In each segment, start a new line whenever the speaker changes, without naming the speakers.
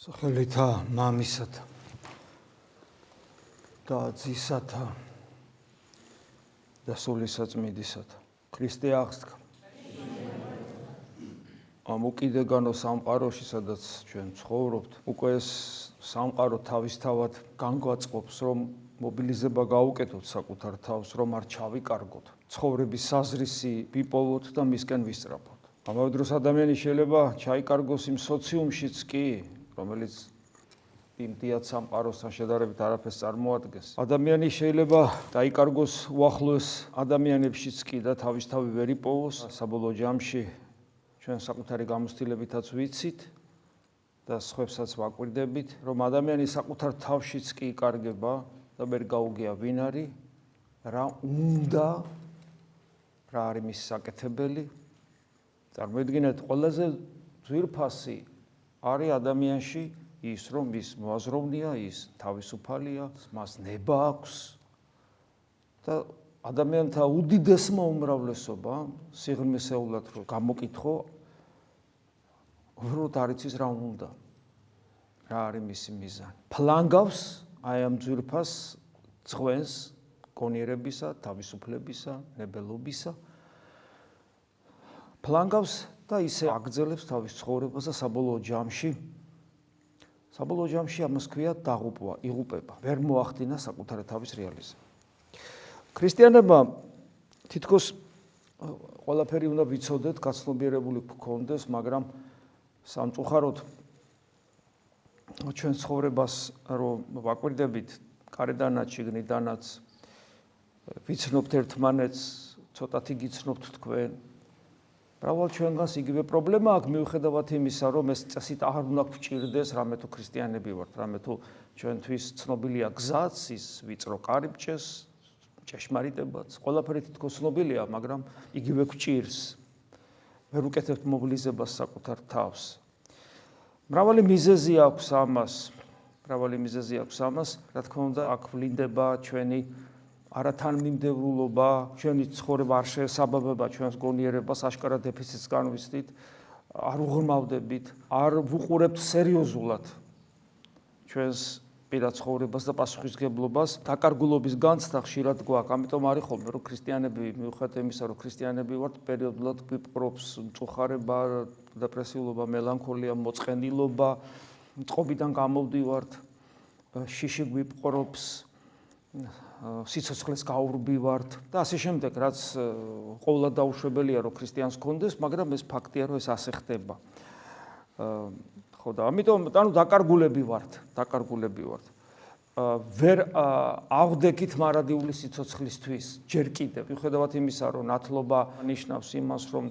სახელითა მამისათა და ძისათა და სულისაწმინდისათა ქრისტე აღსდგა. ამ უკიდეგანო სამყაროში, სადაც ჩვენ ცხოვრობთ, უკვე ეს სამყარო თავისთავად განგვაწყობს, რომ მობილიზება გაუკეთოთ საკუთარ თავს, რომ არ ჩავიკარგოთ, ცხოვრების საზრისი ვიპოვოთ და მისკენ ვისწრაფოთ. ამავე დროს ადამიანი შეიძლება ჩაიკარგოს იმ სოციუმშიც კი, რომელიც იმ დიად სამყაროსთან შედარებით არაფერს წარმოადგენს. ადამიანი შეიძლება დაიკარგოს უახლოეს ადამიანებშიც კი და თავისთავი ვერ იპოვოს. საბოლოო ჯამში ჩვენ საკუთარი გამოცდილებითაც ვიცით და სხვებსაც ვაკვირდებით, რომ ადამიანი საკუთარ თავშიც კი იკარგება და ვერ გაუგია ვინ არის, რა უნდა, რა არის მისი საკეთებელი. წარმოიდგინეთ, ყველაზე ძვირფასი არის ადამიანში ის, რომ ის მოაზროვნეა, ის თავისუფალია, მას ნება აქვს და ადამიანთა უდიდესმა უმრავლესობამ სიღრმისეულად რო გამოკითხო, უბრალოდ არ იცის რა უნდა, რა არის მისი მიზანი. ფლანგავს აი ამ ძვირფას ძღვენს გონიერებისა, თავისუფლებისა, ნებელობისა. ფლანგავს და ისე აგრძელებს თავის ცხოვრებას და საბოლოო ჯამში ამას ქვია დაღუპვა, იღუპება, ვერ მოახდინა საკუთარი თავის რეალიზება. ქრისტიანებმა თითქოს ყველაფერი უნდა ვიცოდეთ, გაცნობიერებული გქონდეს, მაგრამ სამწუხაროდ ჩვენ ცხოვრებას რომ ვაკვირდებით, გარედანაც, შიგნიდანაც, ვიცნობთ ერთმანეთს, ცოტათი გიცნობთ თქვენ. მრავალ ჩვენგანს იგივე პრობლემა აქვს, მიუხედავად იმისა, რომ ეს წესით არ უნდა გვჭირდეს, რამე თუ ქრისტიანები ვართ, რამე თუ ჩვენთვის ცნობილია გზაც, ის ვიწრო კარიბჭეს, ჭეშმარიტებაც, ყველაფერი თითქოს ცნობილია, მაგრამ იგივე გვჭირს. ვერ უკეთებთ მობილიზებას საკუთარ თავს. მრავალი მიზეზი აქვს ამას, რა თქმა უნდა, აქ ვლინდება ჩვენი არათანმიმდევრულობა, ჩვენი ცხოვრება არ შეესაბამება ჩვენს გონიერებას, აშკარა დეფიციტს განვიცდით, არ უღრმავდებით, არ ვუყურებთ სერიოზულად ჩვენს პირად ცხოვრებას და პასუხისმგებლობას. დაკარგულობის განცდა ხშირად გვაქვს, ამიტომ არის ხოლმე, რომ ქრისტიანები, მიუხედავად იმისა, რომ ქრისტიანები ვართ, პერიოდულად გვიპყრობს მწუხარება, დეპრესიულობა, მელანქოლია, მოწყენილობა, წყობიდან გამოვდივართ, შიში გვიპყრობს, სიცოცხლეს გაურბივართ და ასე შემდეგ, რაც ყოველად დაუშვებელია, რომ ქრისტიანს გქონდეს, მაგრამ ეს ფაქტია, რომ ეს ასე ხდება. ხო და ამიტომ დაკარგულები ვართ. ვერ ავდექით მარადიული სიცოცხლისთვის, ჯერ კიდევ, მიუხედავად იმისა, რომ ნათლობა ნიშნავს იმას, რომ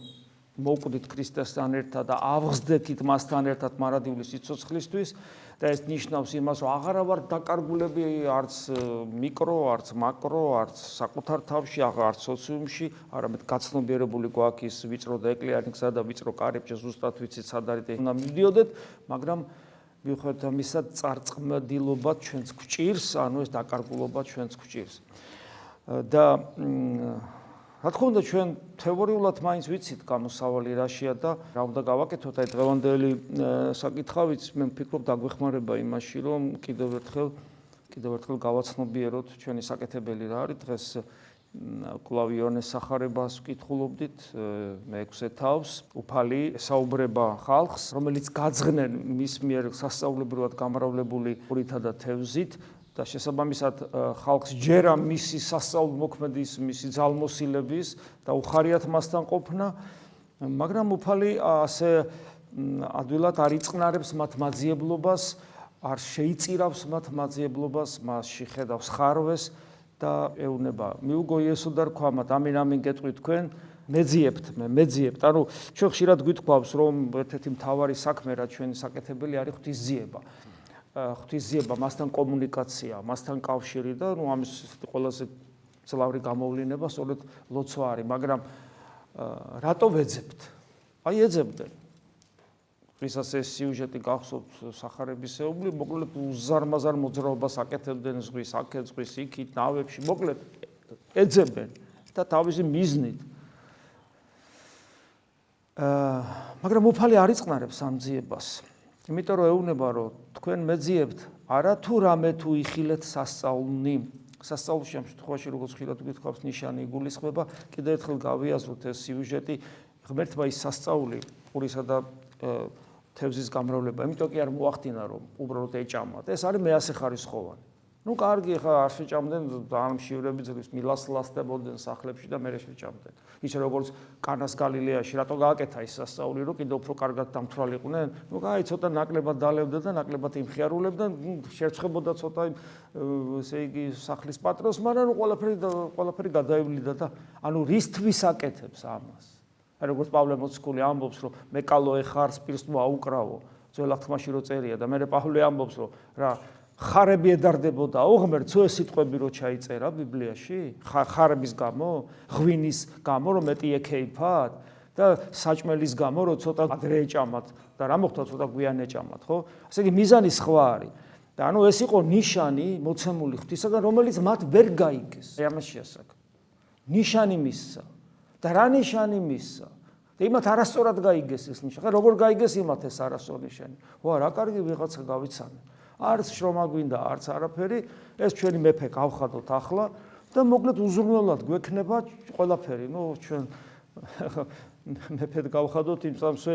მოვკვდით ქრისტესთან ერთად და ავხსდექით მასთან ერთად მარადიული სიცოცხლისთვის და ეს ნიშნავს იმას, რომ აღარა ვართ დაკარგულები არც მიკრო, არც მაკრო, არც საკუთარ თავში, არც სოციუმში, არამედ გაცნობიერებული გვაქვს ის ვიწრო და ეკლიანი გზა და ვიწრო კარიბჭე, ზუსტად ვიცით სად არის და უნდა მივდიოდეთ, მაგრამ მიუხედავად ამისა წარწყმდილობა ჩვენს გვჭირს, ანუ ეს დაკარგულობა ჩვენს გვჭირს. და რა თქმა უნდა, ჩვენ თეორიულად მაინც ვიცით გამოსავალი რაშია და რა უნდა გავაკეთოთ, აი დღევანდელი საკითხავიც მე ვფიქრობ დაგვეხმარება იმაში, რომ კიდევ ერთხელ გავაცნობიეროთ ჩვენი საკეთებელი რა არის. დღეს კვლავ იონეს სახარებას ვკითხულობდით, მე-6 თავს, უფალი ესაუბრება ხალხს, რომელიც გაძღნენ მის მიერ სასწაულებრივად გამრავლებული ყურითა და თევზით და შესაბამისად ხალხს ჯერა მისი სასწაულმოქმედის, მისი ძალმოსილების და უხარიათ მასთან ყოფნა, მაგრამ უფალი ასე ადვილად არ იწყნარებს მათ მაძიებლობას, არ შეიწირავს მათ მაძიებლობას, მასში ხედავს ხარვეს და ეუბნება, მიუგო იესო და რქვამათ, ამინ გეტყვით თქვენ, მეძიებთ. ანუ ჩვენ ხშირად გვითქვავს, რომ ერთ-ერთი მთავარი საქმე რა ჩვენი საკეთებელი არის ღვთისძიება, მასთან კომუნიკაცია, მასთან კავშირი და ამის ყველაზე ძლავრი გამოვლინება სწორედ ლოცვა არის, მაგრამ რატო ვეძებთ? აი ეძებდნენ. ვისაც ეს სიუჟეტი გახსოვთ სახარებისეუბნი, მოკლედ უზარმაზარ მოძრაობას აკეთებდნენ ზღვის, აქეთ ზღვის, იქით, ნავებში, მოკლედ ეძებდნენ და თავისი მიზნით. მაგრამ უფალი არ იწყნარებს ამ ძიებას. იმიტომ რომ ეუბნება რომ თქვენ მეძიებთ არა თუ რამე თუ იხილეთ სასწაულნი. სასწაულში ამ შემთხვევაში როგორც ხილად გითხოვს ნიშანი იგულისხმება. კიდევ ერთხელ გავიაზროთ ეს სიუჟეტი. ღმერთმა ის სასწაული პურისა და თევზის გამრავლება, იმიტომ კი არ მოახდინა რომ უბრალოდ ეჭამათ. ეს არის მეასეხარისხოვანი. კარგი ხა არ შეჭამდნენ ძალიან მშივრები ძლის მილას ლასდებოდნენ სახლებში და მერე შეჭამდნენ. ისე როგორც კანას გალილეაში რატო გააკეთა ის სასწაული რომ კიდევ უფრო კარგად დამთვალიყვნენ? ცოტა ნაკლებად დალებდა და ნაკლებად იმხიარულებდა, შერცხებოდა ცოტა ესე იგი სახლის პატრონს, მაგრამ ყველაფერი გადაივლიდა და რისთვის აკეთებს ამას? როგორც პავლე მოციქული ამბობს რომ მე კალო ეხარს პირს მოაუკრავო, ძველ აღთქმაში რო წერია და მერე პავლე ამბობს რომ რა ხარები ედარდებოდა უღმერთს ეს სიტყვები რო ჩაიწერა ბიბლიაში ხარების გამო, ღვინის გამო რომ მეტი ექეიფათ და საჭმელის გამო რომ ცოტა ადრე ეჭამათ და რა მოხდა ცოტა გვიან ეჭამათ, ხო? ასე იგი მიზანი სხვა არის. და ეს იყო ნიშანი მოცემული ღვთისაგან, რომელიც მათ ვერ გაიგეს. ამას შეასაკ. ნიშანი მისცა. და რა ნიშანი მისცა? და იმათ არასწორად გაიგეს ეს ნიშანი. როგორ გაიგეს იმათ ეს არასწორი ნიშანი? რა კარგი ვიღაცა გავიცანე. არც შრომა გვინდა, არც არაფერი, ეს ჩვენი მეფე გავხადოთ ახლა და მოკლედ უზრუნველად გვექნება ყველაფერი. ჩვენ მეფედ გავხადოთ იმ წამსვე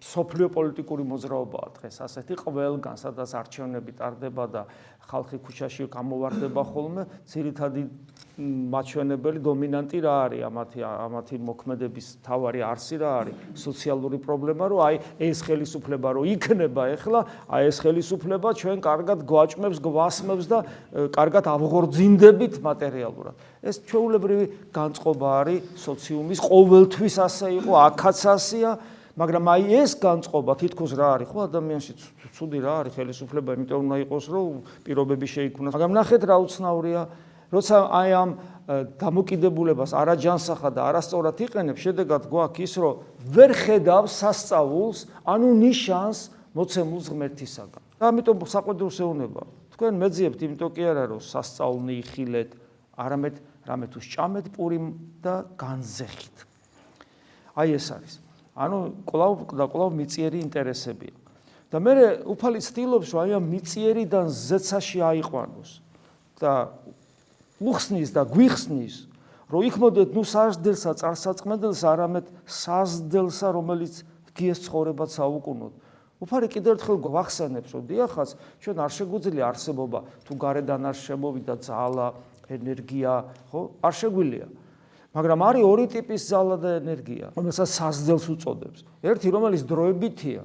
სოფლიო პოლიტიკური მოძრაობაა დღეს ასეთი ყველგან, სადაც არჩევნები ტარდება და ხალხი ქუჩაში გამოვარდება ხოლმე, ძირითადი მაჩვენებელი დომინანტი რა არის ამათი მოქმედების თავარი არსი რა არის? სოციალური პრობლემა, რომ ეს ხელისუფლება რო იქნება ეხლა, ეს ხელისუფლება ჩვენ კარგად გვაჭმებს, გვასმებს და კარგად ავღორძინდებით მატერიალურად. ეს ჩვეულებრივი განწყობა არის სოციუმის, ყოველთვის ასე იყო, აქაც ასეა. მაგრამ ეს განწყობა თითქოს რა არის, ხო ადამიანში ცუდი რა არის ხელისუფლება, იმიტომ უნდა იყოს რომ პირობები შეიქმნას. მაგრამ ნახეთ რა უცნაურია, როცა ამ დამოკიდებულებას არაჯანსახა და არასწორად იყენებს, შედეგად გვაქვს ის რომ ვერ ხედავს სასწაულს, ნიშანს მოცემულს ღმერთისაგან. და ამიტომ საყვედურს ეუბნება, თქვენ მეძიებთ, იმიტომ კი არა რომ სასწაულნი იხილეთ, არამედ რამე თუ სჭამეთ პურიმ და განზეხით. ეს არის. კვლავ მიწიერი ინტერესებია. და მე უფალი ცდილობს, რომ ამ მიწიერიდან ზეცაში აიყვანოს და უხსნის და გვიხსნის, რომ იქმოდეთ საზრდელსა წარსაწმენდელსა, არამედ საზრდელსა, რომელიც გიეს ცხოვრებად საუკუნოდ. უფალი კიდევ ერთხელ გვახსენებს, რომ დიახაც, ჩვენ არ შეგვიძლია არსებობა, თუ გარედან არ შემოვიდა ძალა, ენერგია, ხო? არ შეგვიძლია. მაგრამ არის ორი ტიპის ძალა და ენერგია, რომელსაც საზრდელს უწოდებს. ერთი, რომელიც დროებითია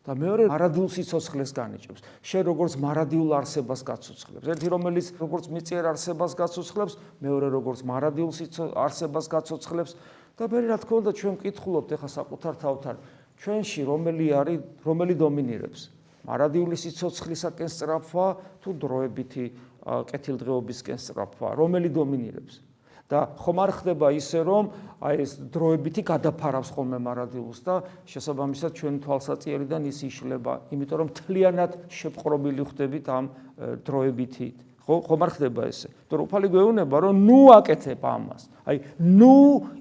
და მეორე მარადილ სიცოცხლეს განიჭებს. შენ როგორც მარადილ არსებას გაცოცხლებს. ერთი, რომელიც როგორც მიწიერ არსებას გაცოცხლებს, მეორე როგორც მარადილ არსებას გაცოცხლებს და მე რა თქმა უნდა ჩვენ ვკითხულობთ ეხა საკუთარ თავთან, ჩვენში რომელი დომინირებს? მარადიული სიცოცხლისაკენ სწრაფვა თუ დროებითი კეთილდღეობისკენ სწრაფვა? რომელი დომინირებს? და ხომ არ ხდება ისე რომ ეს დროებითი გადაფარავს ხოლმე მარადილს და შესაბამისად ჩვენი თვალსაჩინარიდან ის იშლება, იმიტომ რომ მთლიანად შეპყრობილი ხდებით ამ დროებითით. ხომ არ ხდება ესე? თორე უფალი გვეუბნება რომ აკეთებ ამას.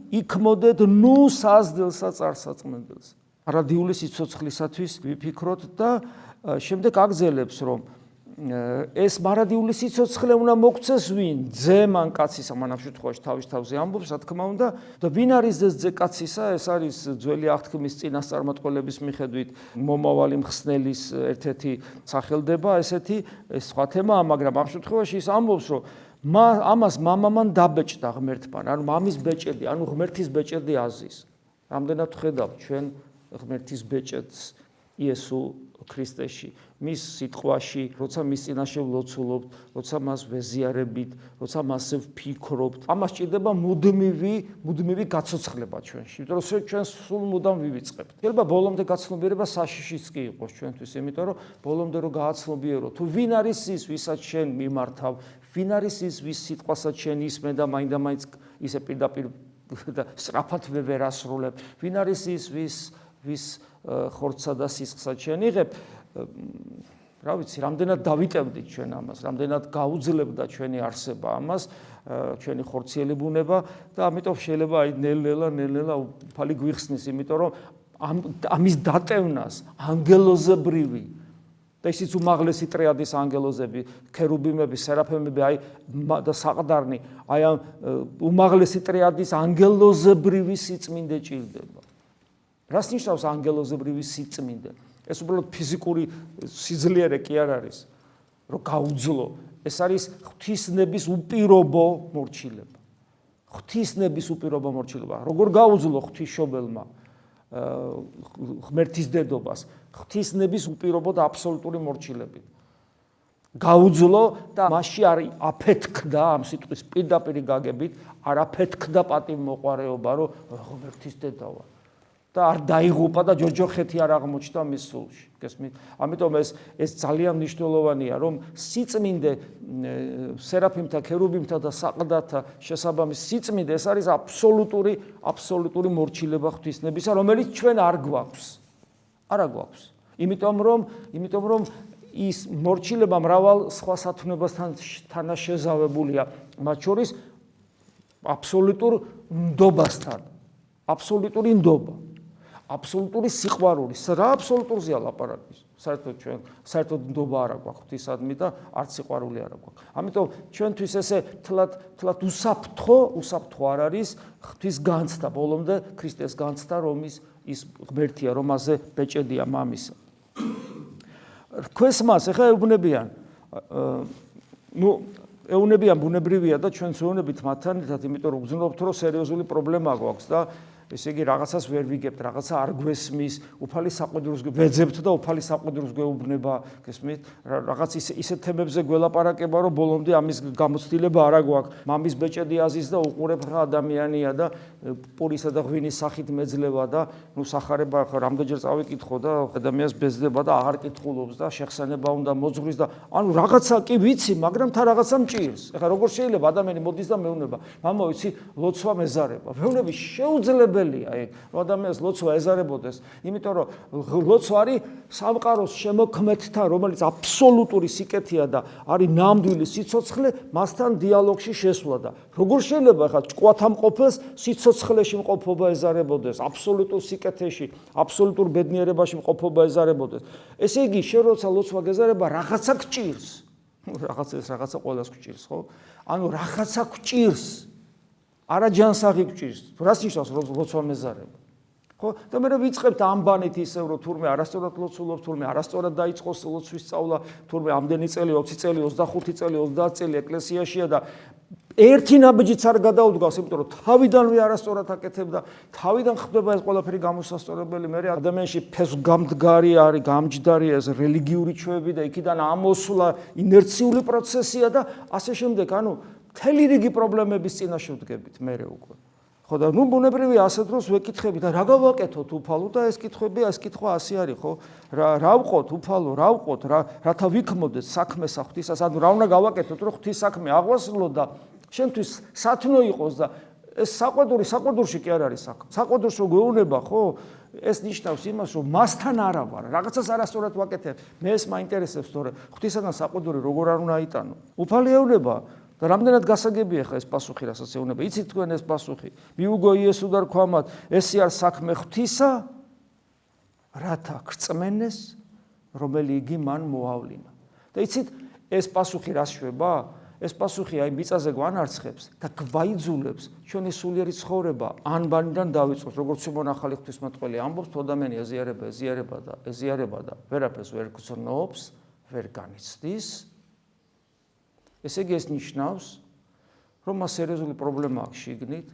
იქმოდეთ საზრდელსა წარსაწმენდელსა. მარადიული სიცოცხლისათვის ვიფიქროთ და შემდეგ აგზელებს რომ ეს მარადიული სიცოცხლე უნდა მოგცეს ვინ? ძემან კაცისა, მან ამ შემთხვევაში თავის თავზე ამბობს, რა თქმა უნდა, და ვინ არის ეს ძე კაცისა? ეს არის ძველი აღთქმის წინასწარმეტყველების მიხედვით მომავალი მხსნელის ერთ-ერთი სახელდება, ესეთი სხვა თემაა, მაგრამ ამ შემთხვევაში ის ამბობს, რომ ამას მამამან დაბეჭდა ღმერთთან, მამის ბეჭედი, ღმერთის ბეჭედი აზის. რამდენად ხედავთ ჩვენ ღმერთის ბეჭედს იესო ქრისტეში, მის სიტყვაში, როცა მის წინაშე ვლოცულობთ, როცა მას ვეზიარებით, როცა მასზე ვფიქრობთ, ამას ჭირდება მუდმივი გაცოცხლება ჩვენში, იმიტომ რომ ჩვენ სულ მუდამ ვივიწყებთ. შეიძლება ბოლომდე გაცნობიერება საშიშიც კი იყოს ჩვენთვის, იმიტომ რომ ბოლომდე რომ გააცნობიერო, თუ ვინ არის ის, ვისაც შენ მიმართავ, ვინ არის ის, ვის სიტყვასაც შენ ისმენ და მაინდა-მაინც ისე პირდაპირ და სწრაფად ვერ ასრულებ, ვინ არის ის, ვის ხორცსა და სისხლსაც შენ იღებ, რა ვიცი, რამდენად დავიტევდით ჩვენ ამას, რამდენად გაუძლებდა ჩვენი არსება ამას, ჩვენი ხორციელი ბუნება და ამიტომ შეიძლება ნელ-ნელა უფალი გვიხსნის, იმიტომ რომ ამის დატევნას ანგელოზებრივი და ისიც უმაღლესი ტრიადის ანგელოზები, ქერუბიმები, სერაფიმები, და საყდარნი, აი ამ უმაღლესი ტრიადის ანგელოზებრივი სიწმინდე ჭირდება. რას ნიშნავს ანგელოზებრივი სიწმინდე? ეს უბრალოდ ფიზიკური სიძლიერე კი არ არის, რომ გაუძლო. ეს არის ღვთისნების უპირობო მორჩილება. ღვთისნების უპირობო მორჩილება. როგორ გაუძლო ღვთისმშობელმა ღმერთის დედობას, ღვთისნების უპირობო და აბსოლუტური მორჩილებით. გაუძლო და მასში არ აფეთქდა ამ სიტყვის პირდაპირი გაგებით, არ აფეთქდა პატივმოყვარეობა, რომ ღმერთის დედა ვარ. და არ დაიღუპა და ჯოჯოხეთი არ აღმოჩნდა მის სულში. გესმით? ამიტომ ეს ძალიან მნიშვნელოვანია, რომ სიწმინდე სერაფიმთა, ქერუბიმთა და საყდართა შესაბამის სიწმინდე ეს არის აბსოლუტური მორჩილება ღვთისნებისა, რომელიც ჩვენ არ გვაქვს. არა გვაქვს. იმიტომ რომ ის მორჩილება მრავალ სხვა სათნოებასთან თანაშეზავებულია, მათ შორის აბსოლუტურ ნდობასთან. აბსოლუტური ნდობა. აბსოლუტური სიყვარული, რა აბსოლუტურზეა ლაპარაკი? საერთოდ ნდობა არ აქვს ღვთისადმი და არც სიყვარული არ აქვს. ამიტომ ჩვენთვის ესე თლათ უსაფრთხო არ არის ღვთის განცდა, ბოლომდე ქრისტეს განცდა, რომ ის ღმერთია, რომაზე ბეჭედია მამისა. რქვეს მას, ეხლა ეუბნებიან, ეუბნებიან ბუნებრივია და ჩვენც ვეუბნებით მათთან ერთად, იმიტომ რომ გძნობთ, რომ სერიოზული პრობლემა გვაქვს და ესე იგი რაღაცას ვერ ვიგებთ, რაღაცა არ გვესმის, უფალი საყვედურს ვეძებთ და უფალი საყვედურს გვეუბნება, გესმით? რაღაც ისეთ თემებზე გველაპარაკება, რომ ბოლომდე ამის გამოცდილება არ გვაქვს. მამის ბეჭედი აზის და უყურებ რა ადამიანია და პურისა და ღვინის სახით მეძლევა და სახარება რამდენჯერ წავიკითხო და ადამიანს ბეზდება და აღარ კითხულობს და შეხსენება უნდა მოძღვრის და ანუ რაღაცა კი ვიცი, მაგრამ თან რაღაცა მჭირს. ეხლა როგორ შეიძლება ადამიანი მოდის და მეუბნება, მამა ვიცი, ლოცვა მეზარება. მეუბნები შეუძლებელი რომ ადამიანს ლოცვა ეზარებოდეს, იმიტომ რომ ლოცვა არის სამყაროს შემოქმედთან, რომელიც აბსოლუტური სიკეთეა და არის ნამდვილი სიცოცხლე, მასთან დიალოგში შესვლა და როგორ შეიძლება ახლა ჭკვათამყოფელს სიცოცხლეში მყოფობა ეზარებოდეს, აბსოლუტურ სიკეთეში, აბსოლუტურ ბედნიერებაში მყოფობა ეზარებოდეს. ესე იგი, შენ როცა ლოცვა გეზარება, რაღაცა გჭირს. რაღაცა ყველას გჭირს, ხო? ანუ რაღაცა გჭირს. არა ჯანსაღი გჭირს. რას ნიშნავს ლოცვა მეზარება? ხო? და მე ვიწყებთ ამბანით ისევ რომ თურმე არასწორად ლოცულობ, თურმე არასწორად დაიწყოს ლოცვის სწავლა, თურმე ამდენი წელი, 20 წელი, 25 წელი, 30 წელი ეკლესიაშია და ერთი ნაბიჯიც არ გადაუდგავს, იმიტომ რომ თავიდანვე არასწორად აკეთებდა, თავიდან ხდება ეს ყველაფერი გამოსასწორებელი, მე ადამიანში ფესვგამდგარი არის, გამჯდარია ეს რელიგიური ჩვევები და იქიდან ამოსვლა ინერციული პროცესია და ასე შემდეგ, ანუ მთელი რიგი პრობლემების წინაშე ვდგებით მერე უკვე. ხო და ბუნებრივია ასეთ დროს ვეკითხები და რა გავაკეთოთ უფალო და ეს კითხვა ასე არის, ხო? რა ვყოთ უფალო, რა ვყოთ, რათა ვიქმოდეთ საქმეს ღვთისას, ანუ რა უნდა გავაკეთოთ, რომ ღვთის საქმე აღვასრულო და შენთვის სათნო იყოს და ეს საყვედურში კი არ არის საქმე. საყვედურს რო გვეუბნება, ხო? ეს ნიშნავს იმას, რომ მასთან არა ვარ, რაღაცას არასწორად ვაკეთებ. მე ეს მაინტერესებს, თორე ღვთისაგან საყვედური როგორ არ უნდა აიტანო. უფალი ეუბნება და რამდენად გასაგებია ხა ეს პასუხი, რასაც ეუბნება. იცით თქვენ ეს პასუხი? მიუგო იესო და რქვამათ, ესე არის საქმე ღვთისა, რათა გრწმენეს, რომელი იგი მან მოავლინა. და იცით ეს პასუხი რას შვება? ეს პასუხი აი მიწაზე გვანარცხებს და გვაიძულებს ჩვენი სულიერი ცხოვრება ანბანიდან დავიწყოთ, როგორც მონახალი ღვთისმეტყველი ამბობს, თუ ადამიანი ეზიარება და ვერაფერს ვერ გრძნობს, ვერ განიცდის. ესე იგი ეს ნიშნავს, რომ მას სერიოზული პრობლემა აქვს შიგნით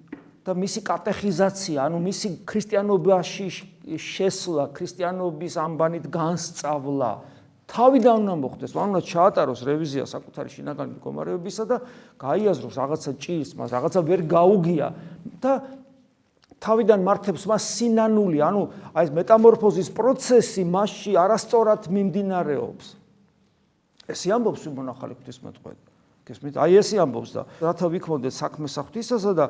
და მისი კატეხიზაცია, ანუ მისი ქრისტიანობაში შესვლა, ქრისტიანობის ამბანით განსწავლა თავიდან უნდა მოხდეს, უნდა ჩაატაროს რევიზია საკუთარი შინაგანი მდგომარეობისა და გაიაზროს რაღაცა ჭირს მას, რაღაცა ვერ გაუგია და თავიდან მართებს მას სინანული, ანუ აი ეს მეტამორფოზის პროცესი მასში არასწორად მიმდინარეობს. ესე ამბობს მონახალი ღვთისმეტყველი. გესმით? აი ესე ამბობს და რათა ვიქმოდეთ საქმე ღვთისასა და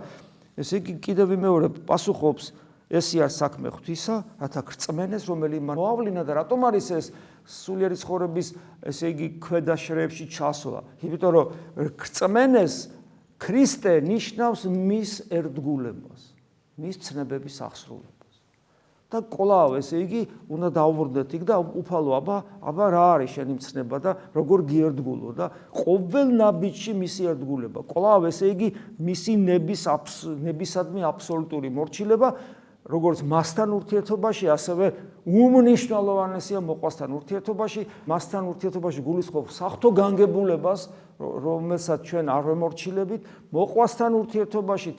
ესე იგი კიდევ მეორე პასუხობს, ესე არის საქმე ღვთისა, რათა გრწმენეს, რომელიც მან მოავლინა და რატომ არის ეს სულიერი ცხოვრების, ესე იგი ქვედა შრეებში ჩასვლა? იმიტომ რომ გრწმენეს ქრისტე ნიშნავს მის ერთგულებას, მის ცნებების აღსრულებას. და კვლავ ესე იგი უნდა დავუბრუნდეთ იქ და უფალო აბა რა არის შენი მცნება და როგორ გიერდგულო და ყოველ ნაბიჯში მისი ერთგულება კვლავ ესე იგი მისი ნებისადმი აბსოლუტური მორჩილება როგორც მასთან ურთიერთობაში ასევე უმნიშვნელოვანესია მოყვასთან ურთიერთობაში მასთან ურთიერთობაში გულისხმობ საღვთო განგებულებას რომელსაც ჩვენ არ ვემორჩილებით მოყვასთან ურთიერთობაში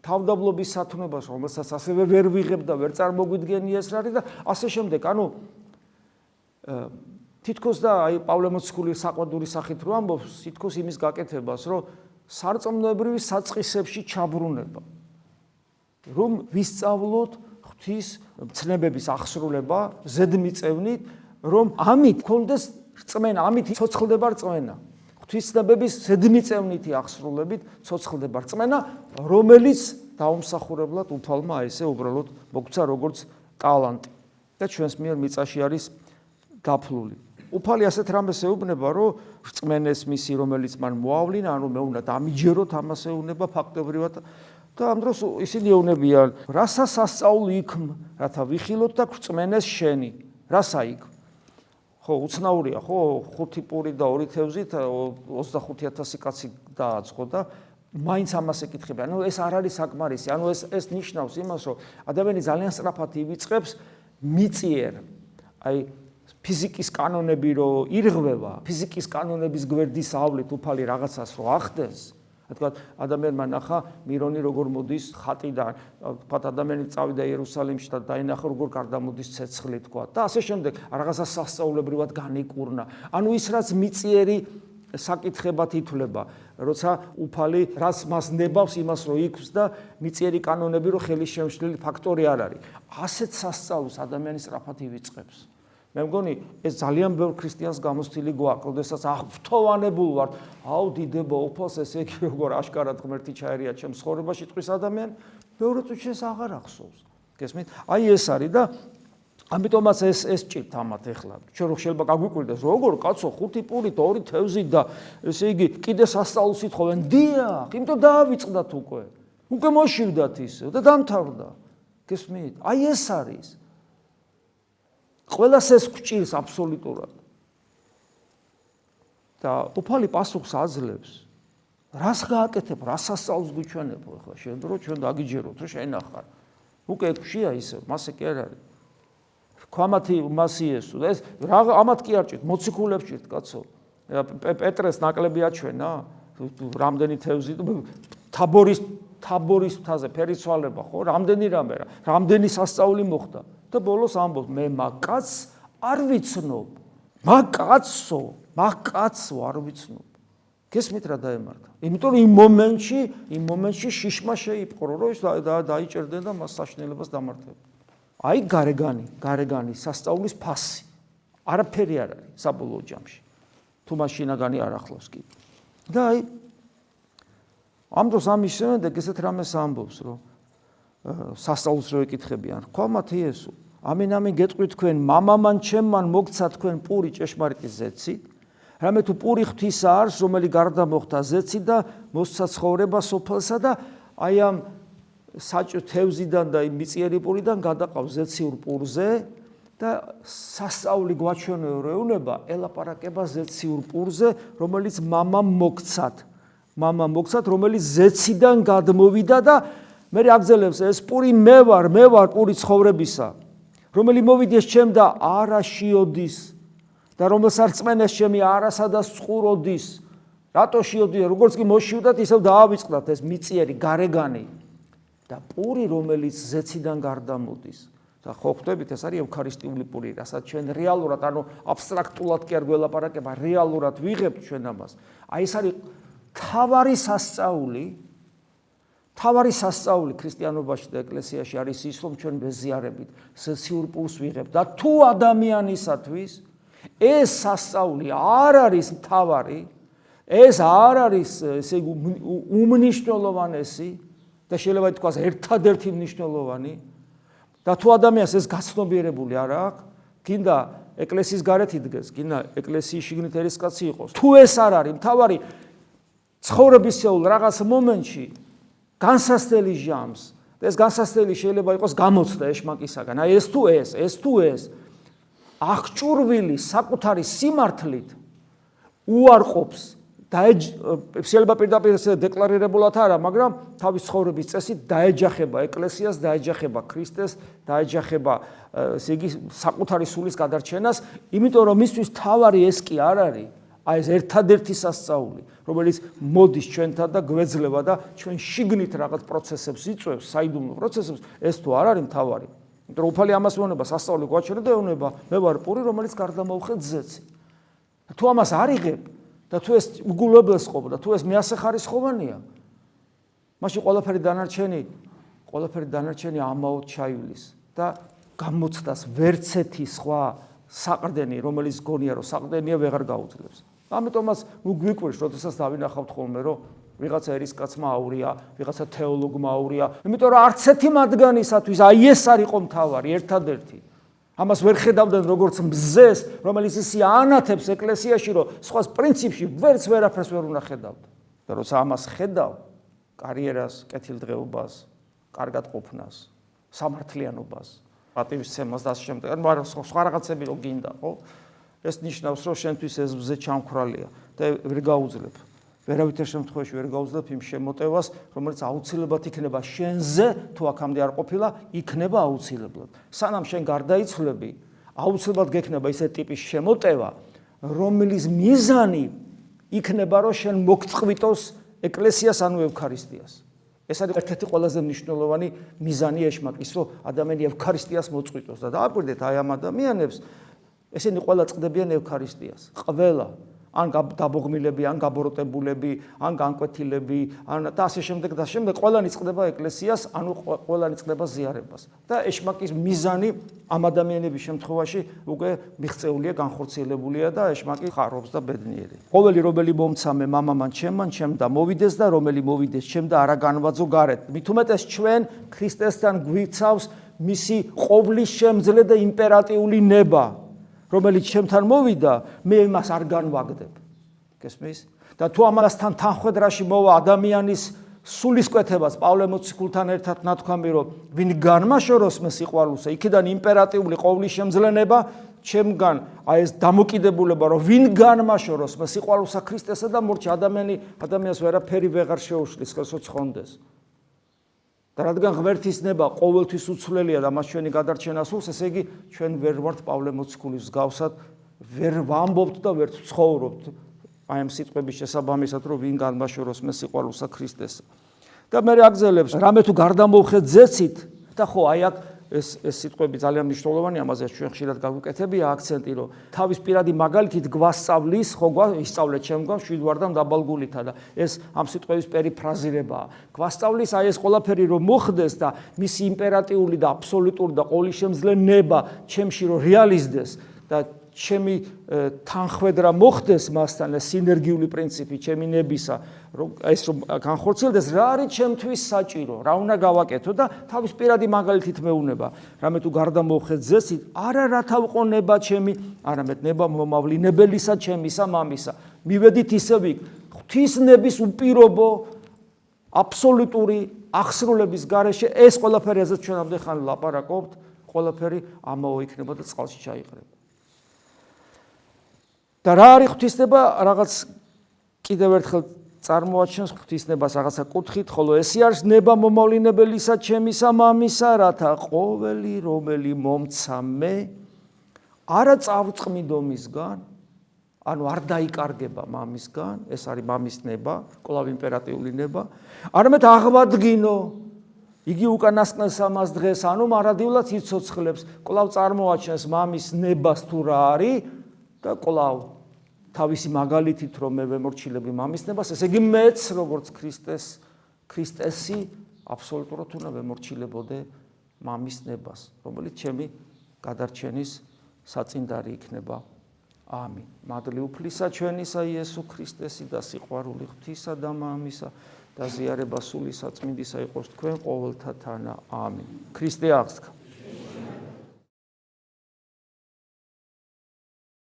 თავდაბლობის სათნობას რომელსაც ასევე ვერ ვიღებ და ვერ წარმოგვიდგენი ეს რა არის და ასე შემდეგ ანუ თითქოს და აი პავლე მოციქული საყვედური სახით რო ამბობს თითქოს იმის გაკეთებას რომ სარწმუნოებრივი საწყისებში ჩაბრუნება რომ ვისწავლოთ ღვთის მცნებების ახსრულება ზედმიწევნით რომ ამით გქონდეს რწმენა ამით ცოცხლდება რწმენა ღვთისნებების ზედმიწევნითი ახსრულებით ცოცხლდება რწმენა რომელიც დაუმსახურებლად უფალმა ესე უბრალოდ მოგცა როგორც ტალანტი და ჩვენს მიერ მიწაში არის დაფლული უფალი ასეთ რამეს ეუბნება რომ რწმენეს მისი რომელიც მან მოავლინა ანუ მე უნდა დამიჯეროთ ამას ეუბნება ფაქტობრივად და ამ დროს ისინი ეუბნებიან რასა სასწაული იქმ რათა ვიხილოთ და გრწმენეს შენი რასა იქ ხო უცნაურია ხო 5 პური და 2 თევზით 25000 კაცი დააწყო და მაინც ამას ეკითხება ანუ ეს არ არის საკმარისი ანუ ეს ნიშნავს იმას რომ ადამიანი ძალიან სწრაფად ივიწყებს მიწიერ აი ფიზიკის კანონები რო ირღვევა ფიზიკის კანონების გვერდის ავლით უფალი რაღაცას რო ახდენს თქვა ადამიანმა ნახა მირონი როგორ მოდის ხატიდან თქვა ადამიანი წავიდა იერუსალიმში და დაინახა როგორ გარდამოდის ცეცხლი თქვა და ასე შემდეგ რაღაცა სასწაულებრივად განიკურნა ანუ ის რაც მიწიერი საკითხებად ითვლება როცა უფალი რაც მას ნებავს იმას რო იქვს და მიწიერი კანონები რო ხელის შემშლელი ფაქტორი არ არის ასეთ სასწაულს ადამიანი სწრაფად ივიწყებს მე მგონი ეს ძალიან ბევრ ქრისტიანს გამოცდილი გვაქვს, როდესაც აღფრთოვანებულ ვართ, აუ დიდება უფალს ესე იგი როგორ აშკარად ღმერთი ჩაერია ჩემს ცხოვრებაში ტყვის ადამიანი, ბევრი წუთს აღარ ახსოვს. გესმით? აი ეს არის და ამიტომაც ეს ჭირთ ამათ ეხლა. ჩვენ რო შეიძლება გაგვიკვირდეს, როგორ კაცო 5 პურით 2 თევზით და ესე იგი კიდე სასწაულს ითხოვენ, დიახ, იმიტომ დაავიწყდათ უკვე. უკვე მოშივდათ ისე და დამთავრდა. გესმით? აი ეს არის. ყველას ეს გვჭირს აბსოლუტურად. და უფალი პასუხს აძლევს. რას გააკეთებ, რას სასწაულს გვიჩვენებო ახლა შენ რო ჩვენ დაგიჯეროთ რომ შენახარ. უკვე ექვშია ისე, მასე კი არ არის. ქვამათი მასიესო და ეს ამათ კი არ ჭირთ, მოციქულებს ჭირთ კაცო. პეტრეს ნაკლები აჩვენა, რამდენი თევზი თაბორის მთაზე ფერიცვალება ხო, რამდენი რამე რა, რამდენი სასწაული მოხდა. და ბოლოს ამბობს მე მაგაც არ ვიცნობ მაგკაცო არ ვიცნობ გესმით რა დაემართა იმიტომ რომ იმ მომენტში შიშმა შეიპყრო რომ ის დაიჭერდნენ და მას საშინელებას დამართავდნენ აი გარეგანი სასწაულის ფასი არაფერი არ არის საბოლოო ჯამში თუ მას შინაგანი არ ახლავს კი და აი ამ დროს ამის შემდეგ ესეთ რამეს ამბობს რომ სასწაულს რო ეკითხებიან რქვა მათ იესო ამენ გეტყვით თქვენ მამამან ჩემმან მოგცა თქვენ პური ჭეშმარიტი ზეცით რამე თუ პური ღვთისა არის რომელი გარდა მოხდა ზეცით და მოსცა ცხოვრება სოფელსა და აი ამ საჭო თევზიდან და მიწიერი პურიდან გადაყავ ზეციურ პურზე და სასწაული გვაჩვენო რეუნება ელაპარაკება ზეციურ პურზე რომელიც მამამ მოგცათ რომელიც ზეციდან გადმოვიდა და მე აგზელებს ეს პური მე ვარ პური ცხოვრებისა რომელი მოვიდეს ჩემ და არა შიოდის და რომელსაც რწმენეს ჩემი არასადაც წყუროდის რატო შიოდია როგორც კი მოშივდათ ისევ დაავიწყდათ ეს მიწიერი გარეგანი და პური რომელიც ზეციდან გარდამოდის და ხო ხვდებით ეს არის ევქარისტიული პური რასაც ჩვენ რეალურად ანუ აბსტრაქტულად კი არ გველაპარაკება რეალურად ვიღებთ ჩვენ ამას აი ეს არის თავარი სასწაული ქრისტიანობაში და ეკლესიაში არის ის რომ ჩვენ ბეზიარებით ზეციურ პურს ვიღებთ და თუ ადამიანისათვის ეს სასწაული არ არის თავარი ეს არ არის ესე იგი უმნიშვნელოვანესი და შეიძლება ითქვას ერთადერთი მნიშვნელოვანი და თუ ადამიანს ეს გაცნობიერებული არ აქვს გინდა ეკლესიის გარეთ იდგეს გინდა ეკლესიის შიგნით ერისკაცი იყოს თუ ეს არ არის თავარი ცხოვრებისეულ რაღაც მომენტში განსასწრელი ჟამს და ეს განსასწრელი შეიძლება იყოს გამოცდა ეშმაკისაგან. აი ეს თუ ეს აღჭურვილი საკუთარი სიმართლით უარყოფს და შეიძლება პირდაპირ დეკლარირებულად არა, მაგრამ თავის ცხოვრების წესით დაეჯახება ეკლესიას, დაეჯახება ქრისტეს, დაეჯახება ესე იგი საკუთარი სულის გადარჩენას, იმიტომ რომ მისთვის თავარი ეს კი არ არის, აი ეს ერთადერთი სასწაული, რომელიც მოდის ჩვენთან და გვეძლება და ჩვენ შიგნით რაღაც პროცესებს იწვევს, საიდუმლო პროცესებს, ეს თუ არ არის მთავარი. იმიტომ რომ უფალი ამას ეუბნება, სასწაული გვაჩვენა და ეუბნება, მე ვარ პური, რომელიც გარდა მოვხეთ ზეცი. თუ ამას არ იღებ და თუ ეს უგულებელს ყოფ და თუ ეს მეასახარისხოვანია, მაშინ ყველაფერი დანარჩენი ამაოდ ჩაივლის და გამოცდას ვერცეთი სხვა საყრდენი, რომელიც გონია რომ საყრდენია ვეღარ გაუძლებს. ამიტომაც გვიკვირს, როდესაც დავინახავთ ხოლმე, რომ ვიღაცა ერისკაცმა აურია, ვიღაცა თეოლოგმა აურია, იმიტომ რომ არც ერთი მათგანისათვის აი ეს არ იყო მთავარი, ერთადერთი. ამას ვერ ხედავდნენ როგორც მზეს, რომელიც ისე ანათებს ეკლესიაში, რომ სხვას პრინციპში ვერაფერს ვერ უნდა ხედავთ. და როცა ამას ხედავ, კარიერას, კეთილდღეობას, კარგად ყოფნას, სამართლიანობას, პატივისცემას და ასე შემდეგ, მაგრამ სხვა რაღაცები რო გინდა, ხო? ეს ნიშნავს, რომ შენთვის ეს მზე ჩამქრალია და ვერ გაუძლებ. ვერავითარ შემთხვევაში ვერ გაუძლებ იმ შემოტევას, რომელიც აუცილებლად იქნება შენზე, თუ აქამდე არ ყოფილა, იქნება აუცილებლად. სანამ შენ გარდაიცვლები, აუცილებლად გექნება ისეთი ტიპის შემოტევა, რომლის მიზანი იქნება, რომ შენ მოგწყვიტოს ეკლესიას ანუ ევქარისტიას. ეს არის ერთ-ერთი ყველაზე მნიშვნელოვანი მიზანი ეშმაკის, რომ ადამიანი ევქარისტიას მოწყვიტოს და დააკვირდეთ აი ამ ადამიანებს, ესენი ყველა წყდებიან ევქარისტიას, ყველა. ან დაბოღმილები, ან გაბოროტებულები, ან განკვეთილები, ან და ასე შემდეგ და შემდეგ ყველანი წყდება ეკლესიას, ანუ ყველანი წყდება ზიარებას. და ეშმაკის მიზანი ამ ადამიანების შემთხვევაში უკვე მიღწეულია, განხორციელებულია და ეშმაკი ხარობს და ბედნიერი. ყოველი რომელი მომცამე მამამან ჩემმან, ჩემ და მოვიდეს და რომელი მოვიდეს ჩემ და არა განვაძო გარეთ. მით უმეტეს ჩვენ ქრისტესთან გვიცავს მისი ყოვლის შემძლე და იმპერატიული ნება. რომელიც ჩემთან მოვიდა, მე იმას არ განვაგდებ. გესმის? და თუ ამასთან თანხვედრაში მოვა ადამიანის სულისკვეთებას პავლე მოციქულთან ერთად ნათქვამი, რომ ვინ განმაშოროს მე სიყვარულსა, იქიდან იმპერატიული ყოვლის შემძლენება, ჩემგან აი ეს დამოკიდებულება, რომ ვინ განმაშოროს მე სიყვარულსა ქრისტესა და მორჩა ადამიანს ვერაფერი ვეღარ შეუშლის ხელსოცხონდეს. და რადგან ღმერთის ნება ყოველთვის უცვლელია და მას ჩვენი გადარჩენა სულს, ესე იგი ჩვენ ვერ ვართ პავლე მოციქულის მსგავსად, ვერ ვამბობთ და ვერ ვცხოვრობთ აი ამ სიტყვების შესაბამისად, რომ ვინ განმაშოროს მე სიყვარულსა ქრისტესა. და მე აგზელებს, რამე თუ გარდამოვხეთ ზეცით და ხო აი აქ ეს სიტყვები ძალიან მნიშვნელოვანია, ამაზე ჩვენ ხშირად გაგვიკეთებია აქცენტი, რომ თავის პირადი მაგალითით გვასწავლის, ხო ისწავლეთ ჩემგან შვიდვარდამ დაბალგულითა და ეს ამ სიტყვების პერიფრაზირებაა. გვასწავლის აი ეს ყველაფერი რომ მოხდეს და მისი იმპერატიული და აბსოლუტური და ყოვლისშემძლე ნება ჩემში რომ რეალიზდეს და ჩემი თანხვედრა მოხდეს მასთან, ეს სინერგიული პრინციპი ჩემი ნებისა, რომ ეს რომ განხორციელდეს, რა არის ჩემთვის საჭირო, რა უნდა გავაკეთო და თავის პირადი მაგალითით მეუნება. რამე თუ გარდამოვხეთ ზესით, არა რათა ვყო ნება ჩემი, არამედ ნება მომავლინებელისა ჩემისა მამისა. მივედით ისე ვიქ, ღვთისნების უპირობო აბსოლუტური აღსრულების გარეშე ეს ყველაფერი, რაზეც ჩვენ ამდენ ხანი ლაპარაკობთ, ყველაფერი ამაო იქნება და წყალში ჩაიყრება. და რა არის ღვთისნება, რაღაც კიდევ ერთხელ წარმოაჩენს ღვთისნებას რაღაცა კუთხით, ხოლო ესე არის ნება მომავლინებელისა ჩემისა მამისა, რათა ყოველი რომელი მომცა მე არა წავწყმიდო მისგან, ანუ არ დაიკარგება მამისგან, ეს არის მამის ნება, კვლავ იმპერატიული ნება, არამედ აღვადგინო იგი უკანასკნელ 300 დღეს, ანუ მარადივლად იცოცხლებს, კვლავ წარმოაჩენს მამის ნებას თუ რა არის და კვლავ თავისი მაგალითით რომ მე ვემორჩილები მამის ნებას, ესე იგი მეც როგორც ქრისტესი აბსოლუტურად უნდა ვემორჩილებოდე მამის ნებას, რომელიც ჩემი გადარჩენის საწინდარი იქნება. ამინ. მადლი უფლისა ჩვენისა იესო ქრისტესი და სიყვარული ღვთისა და მამისა და ზიარება სული საწმინდისა იყოს თქვენ ყოველთა თანა. ამინ. ქრისტე აღსდგა.